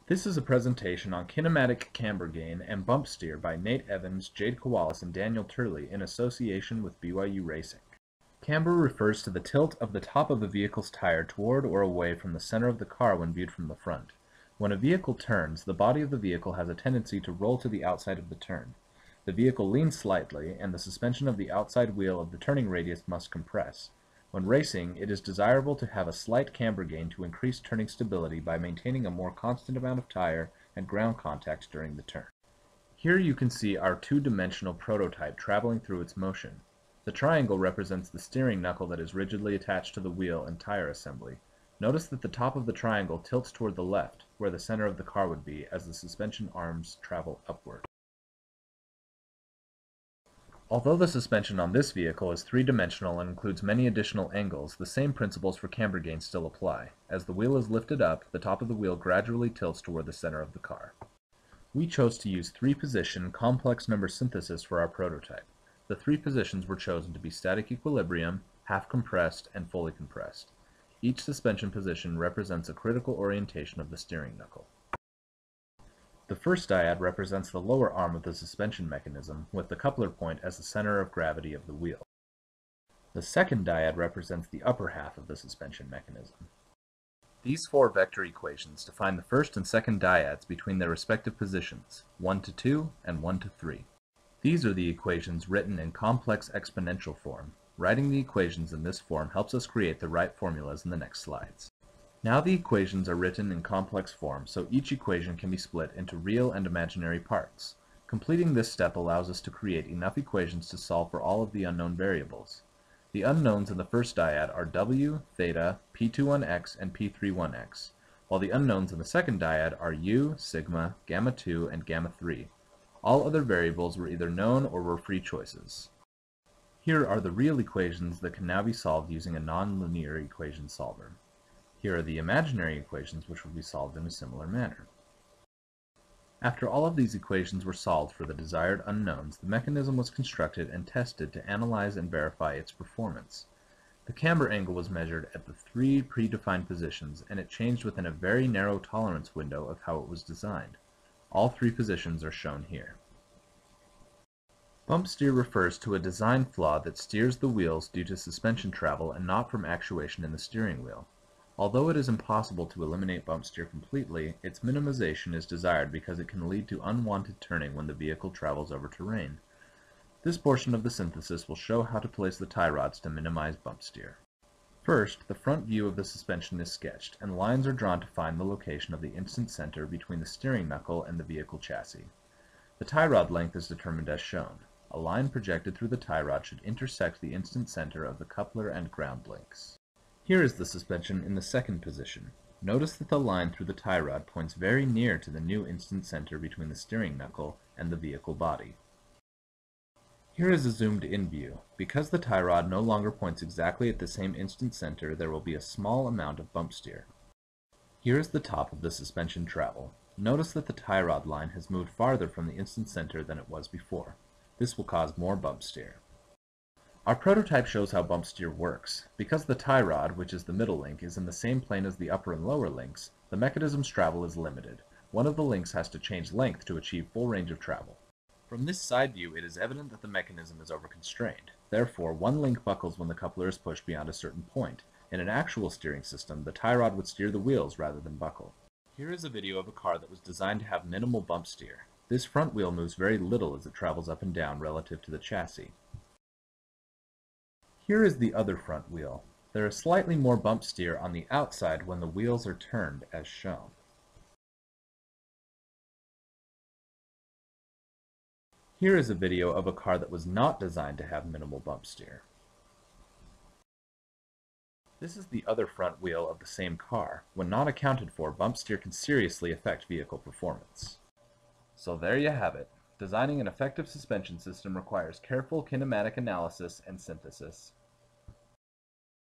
This is a presentation on kinematic camber gain and bump steer by Nate Evans, Jade Kowalis, and Daniel Turley in association with BYU Racing. Camber refers to the tilt of the top of a vehicle's tire toward or away from the center of the car when viewed from the front. When a vehicle turns, the body of the vehicle has a tendency to roll to the outside of the turn. The vehicle leans slightly, and the suspension of the outside wheel of the turning radius must compress. When racing, it is desirable to have a slight camber gain to increase turning stability by maintaining a more constant amount of tire and ground contact during the turn. Here you can see our two-dimensional prototype traveling through its motion. The triangle represents the steering knuckle that is rigidly attached to the wheel and tire assembly. Notice that the top of the triangle tilts toward the left, where the center of the car would be, as the suspension arms travel upward. Although the suspension on this vehicle is three-dimensional and includes many additional angles, the same principles for camber gain still apply. As the wheel is lifted up, the top of the wheel gradually tilts toward the center of the car. We chose to use three-position complex number synthesis for our prototype. The three positions were chosen to be static equilibrium, half compressed, and fully compressed. Each suspension position represents a critical orientation of the steering knuckle. The first dyad represents the lower arm of the suspension mechanism, with the coupler point as the center of gravity of the wheel. The second dyad represents the upper half of the suspension mechanism. These four vector equations define the first and second dyads between their respective positions, 1 to 2 and 1 to 3. These are the equations written in complex exponential form. Writing the equations in this form helps us create the right formulas in the next slides. Now the equations are written in complex form, so each equation can be split into real and imaginary parts. Completing this step allows us to create enough equations to solve for all of the unknown variables. The unknowns in the first dyad are w, theta, p21x, and p31x, while the unknowns in the second dyad are u, sigma, gamma 2, and gamma 3. All other variables were either known or were free choices. Here are the real equations that can now be solved using a nonlinear equation solver. Here are the imaginary equations, which will be solved in a similar manner. After all of these equations were solved for the desired unknowns, the mechanism was constructed and tested to analyze and verify its performance. The camber angle was measured at the three predefined positions, and it changed within a very narrow tolerance window of how it was designed. All three positions are shown here. Bump steer refers to a design flaw that steers the wheels due to suspension travel and not from actuation in the steering wheel. Although it is impossible to eliminate bump steer completely, its minimization is desired because it can lead to unwanted turning when the vehicle travels over terrain. This portion of the synthesis will show how to place the tie rods to minimize bump steer. First, the front view of the suspension is sketched, and lines are drawn to find the location of the instant center between the steering knuckle and the vehicle chassis. The tie rod length is determined as shown. A line projected through the tie rod should intersect the instant center of the coupler and ground links. Here is the suspension in the second position. Notice that the line through the tie rod points very near to the new instant center between the steering knuckle and the vehicle body. Here is a zoomed-in view. Because the tie rod no longer points exactly at the same instant center, there will be a small amount of bump steer. Here is the top of the suspension travel. Notice that the tie rod line has moved farther from the instant center than it was before. This will cause more bump steer. Our prototype shows how bump steer works. Because the tie rod, which is the middle link, is in the same plane as the upper and lower links, the mechanism's travel is limited. One of the links has to change length to achieve full range of travel. From this side view, it is evident that the mechanism is overconstrained. Therefore, one link buckles when the coupler is pushed beyond a certain point. In an actual steering system, the tie rod would steer the wheels rather than buckle. Here is a video of a car that was designed to have minimal bump steer. This front wheel moves very little as it travels up and down relative to the chassis. Here is the other front wheel. There is slightly more bump steer on the outside when the wheels are turned, as shown. Here is a video of a car that was not designed to have minimal bump steer. This is the other front wheel of the same car. When not accounted for, bump steer can seriously affect vehicle performance. So there you have it. Designing an effective suspension system requires careful kinematic analysis and synthesis.